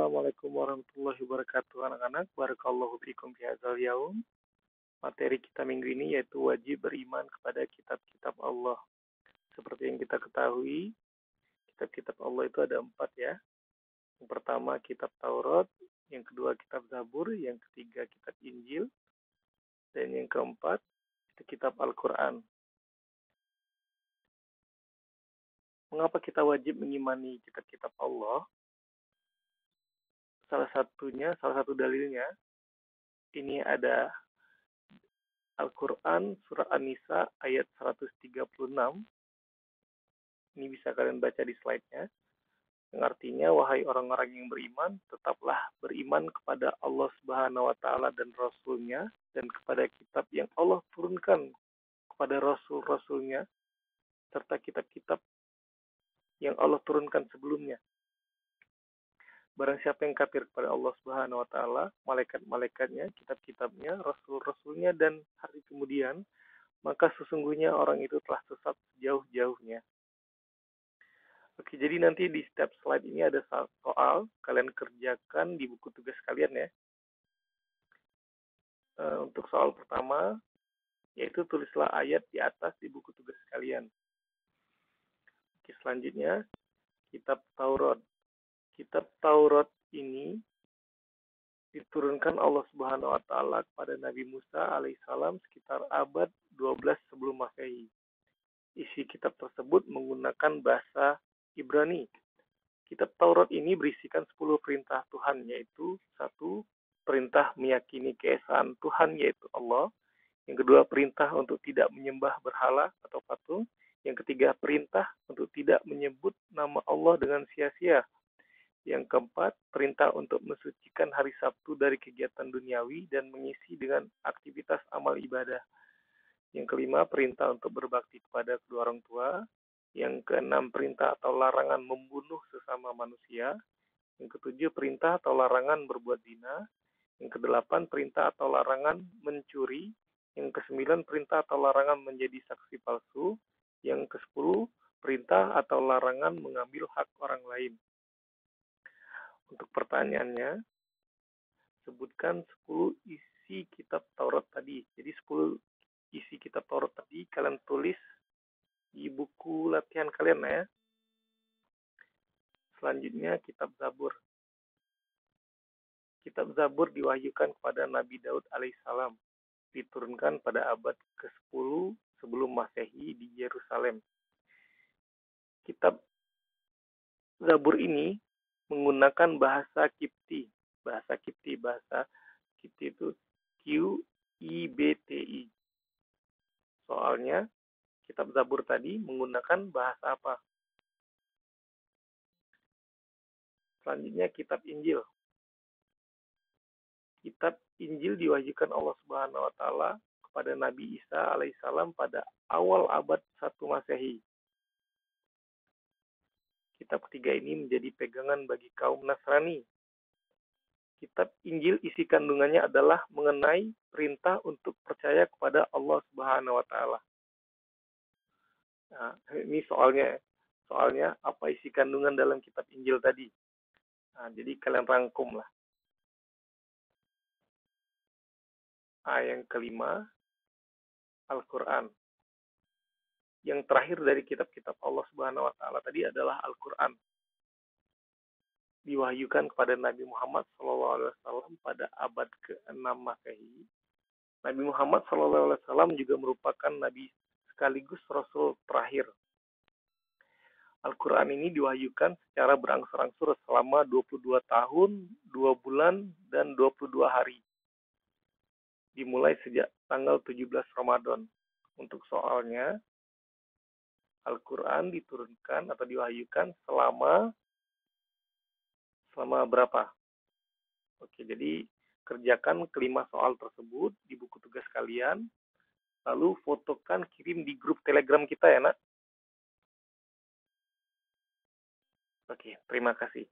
Assalamualaikum warahmatullahi wabarakatuh anak-anak. Barakallahu fikum fi hadzal yaum. Materi kita minggu ini yaitu wajib beriman kepada kitab-kitab Allah. Seperti yang kita ketahui, kitab-kitab Allah itu ada 4 ya. Yang pertama kitab Taurat, yang kedua kitab Zabur, yang ketiga kitab Injil, dan yang keempat itu kitab Al-Quran. Mengapa kita wajib mengimani kitab-kitab Allah? Salah satu dalilnya, ini ada Al-Quran surah An-Nisa ayat 136. Ini bisa kalian baca di slide-nya. Yang artinya, wahai orang-orang yang beriman, tetaplah beriman kepada Allah Subhanahu wa Ta'ala dan Rasul-Nya, dan kepada kitab yang Allah turunkan kepada Rasul-Rasulnya, serta kitab-kitab yang Allah turunkan sebelumnya. Barang siapa yang kafir kepada Allah Subhanahu wa Ta'ala, malaikat-malaikatnya, kitab-kitabnya, rasul-rasulnya, dan hari kemudian, maka sesungguhnya orang itu telah sesat sejauh-jauhnya. Oke, jadi nanti di setiap slide ini ada soal, kalian kerjakan di buku tugas kalian ya. Untuk soal pertama, yaitu tulislah ayat di atas di buku tugas kalian. Oke, selanjutnya, kitab Taurat. Kitab Taurat ini diturunkan Allah Subhanahu wa Ta'ala kepada Nabi Musa alaihissalam sekitar abad 12 sebelum Masehi. Isi kitab tersebut menggunakan bahasa Ibrani. Kitab Taurat ini berisikan 10 perintah Tuhan, yaitu 1. Perintah meyakini keesaan Tuhan, yaitu Allah. Yang kedua, perintah untuk tidak menyembah berhala atau patung. Yang ketiga, perintah untuk tidak menyebut nama Allah dengan sia-sia. Yang keempat, perintah untuk mensucikan hari Sabtu dari kegiatan duniawi dan mengisi dengan aktivitas amal ibadah. Yang kelima, perintah untuk berbakti kepada kedua orang tua. Yang keenam, perintah atau larangan membunuh sesama manusia. Yang ketujuh, perintah atau larangan berbuat zina. Yang kedelapan, perintah atau larangan mencuri. Yang kesembilan, perintah atau larangan menjadi saksi palsu. Yang kesepuluh, perintah atau larangan mengambil hak orang lain. Untuk pertanyaannya, sebutkan 10 isi kitab Taurat tadi. Jadi 10 isi kitab Taurat tadi kalian tulis di buku latihan kalian ya. Selanjutnya kitab Zabur. Kitab Zabur diwahyukan kepada Nabi Daud alaihissalam. Diturunkan pada abad ke-10 sebelum Masehi di Yerusalem. Kitab Zabur ini menggunakan bahasa Kipti. Bahasa Kipti itu QIBTI. Soalnya, kitab Zabur tadi menggunakan bahasa apa? Selanjutnya, kitab Injil. Kitab Injil diwahyukan Allah Subhanahu wa Ta'ala kepada Nabi Isa alaihissalam pada awal abad 1 Masehi. Kitab ketiga ini menjadi pegangan bagi kaum Nasrani. Kitab Injil isi kandungannya adalah mengenai perintah untuk percaya kepada Allah Subhanahu wa Ta'ala. Nah, ini soalnya apa isi kandungan dalam kitab Injil tadi. Nah, jadi kalian rangkum lah. Yang kelima, Al-Quran. Yang terakhir dari kitab-kitab Allah Subhanahu wa Ta'ala tadi adalah Al-Quran. Diwahyukan kepada Nabi Muhammad SAW pada abad ke-6 Masehi. Nabi Muhammad SAW juga merupakan Nabi sekaligus Rasul terakhir. Al-Quran ini diwahyukan secara berangsur-angsur selama 22 tahun, 2 bulan, dan 22 hari. Dimulai sejak tanggal 17 Ramadan. Untuk soalnya, Al-Quran diturunkan atau diwahyukan selama berapa? Oke, jadi kerjakan kelima soal tersebut di buku tugas kalian, lalu fotokan kirim di grup Telegram kita ya, Nak. Oke, terima kasih.